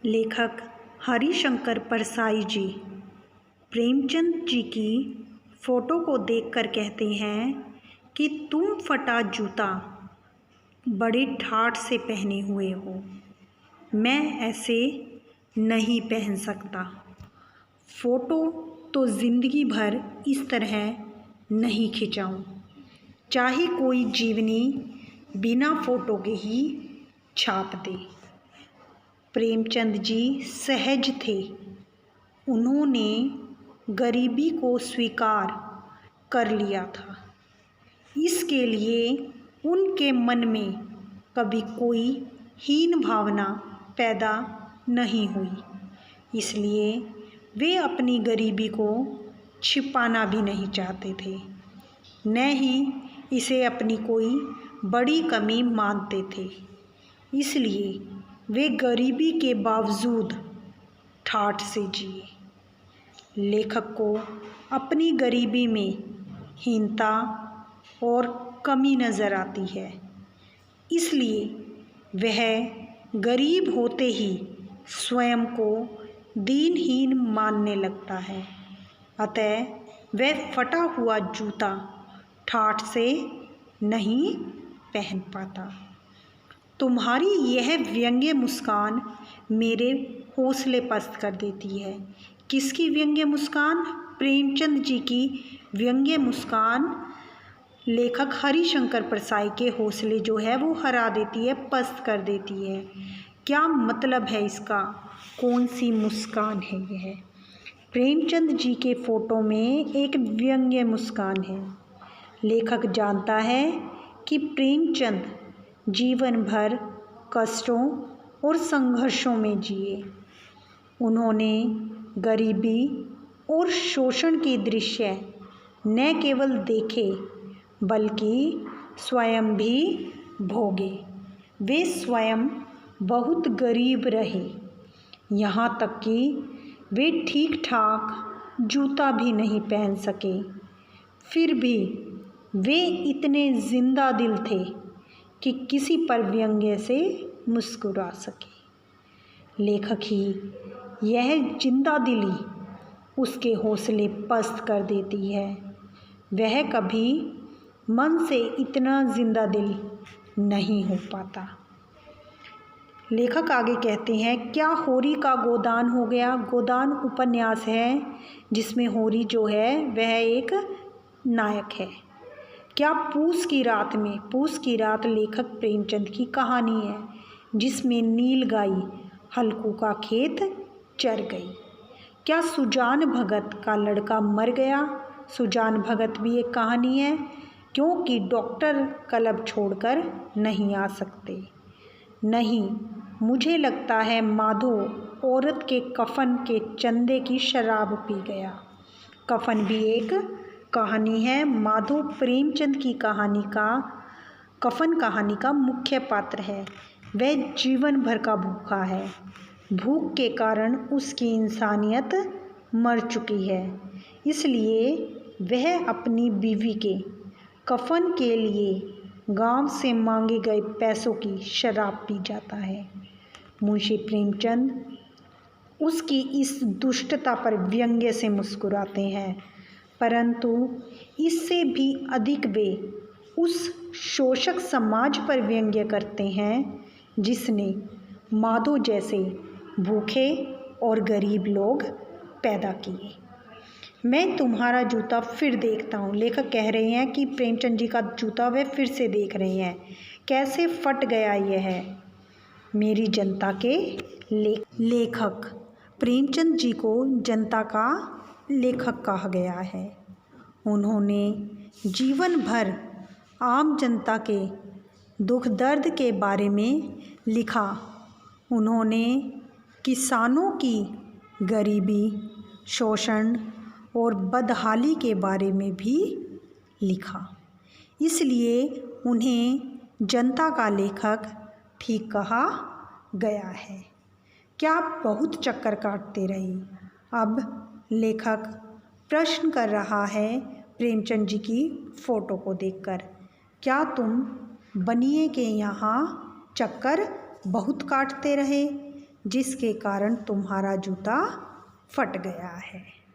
लेखक हरिशंकर परसाई जी प्रेमचंद जी की फ़ोटो को देखकर कहते हैं कि तुम फटा जूता बड़े ठाठ से पहने हुए हो, मैं ऐसे नहीं पहन सकता। फ़ोटो तो ज़िंदगी भर इस तरह नहीं खिंचाऊं, चाहे कोई जीवनी बिना फ़ोटो के ही छाप दे। प्रेमचंद जी सहज थे, उन्होंने गरीबी को स्वीकार कर लिया था। इसके लिए उनके मन में कभी कोई हीन भावना पैदा नहीं हुई, इसलिए वे अपनी गरीबी को छिपाना भी नहीं चाहते थे, न ही इसे अपनी कोई बड़ी कमी मानते थे। इसलिए वे गरीबी के बावजूद ठाठ से जिए। लेखक को अपनी गरीबी में हीनता और कमी नज़र आती है, इसलिए वह गरीब होते ही स्वयं को दीनहीन मानने लगता है। अतः वह फटा हुआ जूता ठाठ से नहीं पहन पाता। तुम्हारी यह व्यंग्य मुस्कान मेरे हौसले पस्त कर देती है। किसकी व्यंग्य मुस्कान? प्रेमचंद जी की व्यंग्य मुस्कान लेखक हरिशंकर परसाई के हौसले जो है वो हरा देती है, पस्त कर देती है। क्या मतलब है इसका? कौन सी मुस्कान है यह? प्रेमचंद जी के फ़ोटो में एक व्यंग्य मुस्कान है। लेखक जानता है कि प्रेमचंद जीवन भर कष्टों और संघर्षों में जिए। उन्होंने गरीबी और शोषण के दृश्य न केवल देखे बल्कि स्वयं भी भोगे। वे स्वयं बहुत गरीब रहे, यहाँ तक कि वे ठीक ठाक जूता भी नहीं पहन सके। फिर भी वे इतने जिंदा दिल थे कि किसी पर व्यंग्य से मुस्कुरा सके। लेखक ही यह जिंदा दिली उसके हौसले पस्त कर देती है। वह कभी मन से इतना जिंदा दिल नहीं हो पाता। लेखक आगे कहते हैं, क्या होरी का गोदान हो गया? गोदान उपन्यास है जिसमें होरी जो है वह एक नायक है। क्या पूस की रात में, पूस की रात लेखक प्रेमचंद की कहानी है जिसमें नील गाय हल्कू का खेत चर गई। क्या सुजान भगत का लड़का मर गया? सुजान भगत भी एक कहानी है, क्योंकि डॉक्टर क्लब छोड़कर नहीं आ सकते। नहीं, मुझे लगता है माधो औरत के कफन के चंदे की शराब पी गया। कफन भी एक कहानी है। माधो प्रेमचंद की कहानी का, कफन कहानी का मुख्य पात्र है। वह जीवन भर का भूखा है। भूख के कारण उसकी इंसानियत मर चुकी है, इसलिए वह अपनी बीवी के कफन के लिए गांव से मांगे गए पैसों की शराब पी जाता है। मुंशी प्रेमचंद उसकी इस दुष्टता पर व्यंग्य से मुस्कुराते हैं, परंतु इससे भी अधिक वे उस शोषक समाज पर व्यंग्य करते हैं जिसने माधो जैसे भूखे और गरीब लोग पैदा किए। मैं तुम्हारा जूता फिर देखता हूँ। लेखक कह रहे हैं कि प्रेमचंद जी का जूता वे फिर से देख रहे हैं, कैसे फट गया यह है मेरी जनता के लेखक प्रेमचंद जी को जनता का लेखक कहा गया है। उन्होंने जीवन भर आम जनता के दुख दर्द के बारे में लिखा। उन्होंने किसानों की गरीबी, शोषण और बदहाली के बारे में भी लिखा, इसलिए उन्हें जनता का लेखक ठीक कहा गया है। क्या आप बहुत चक्कर काटते रहे? अब लेखक प्रश्न कर रहा है प्रेमचंद जी की फ़ोटो को देखकर, क्या तुम बनिए के यहाँ चक्कर बहुत काटते रहे? जिसके कारण तुम्हारा जूता फट गया है।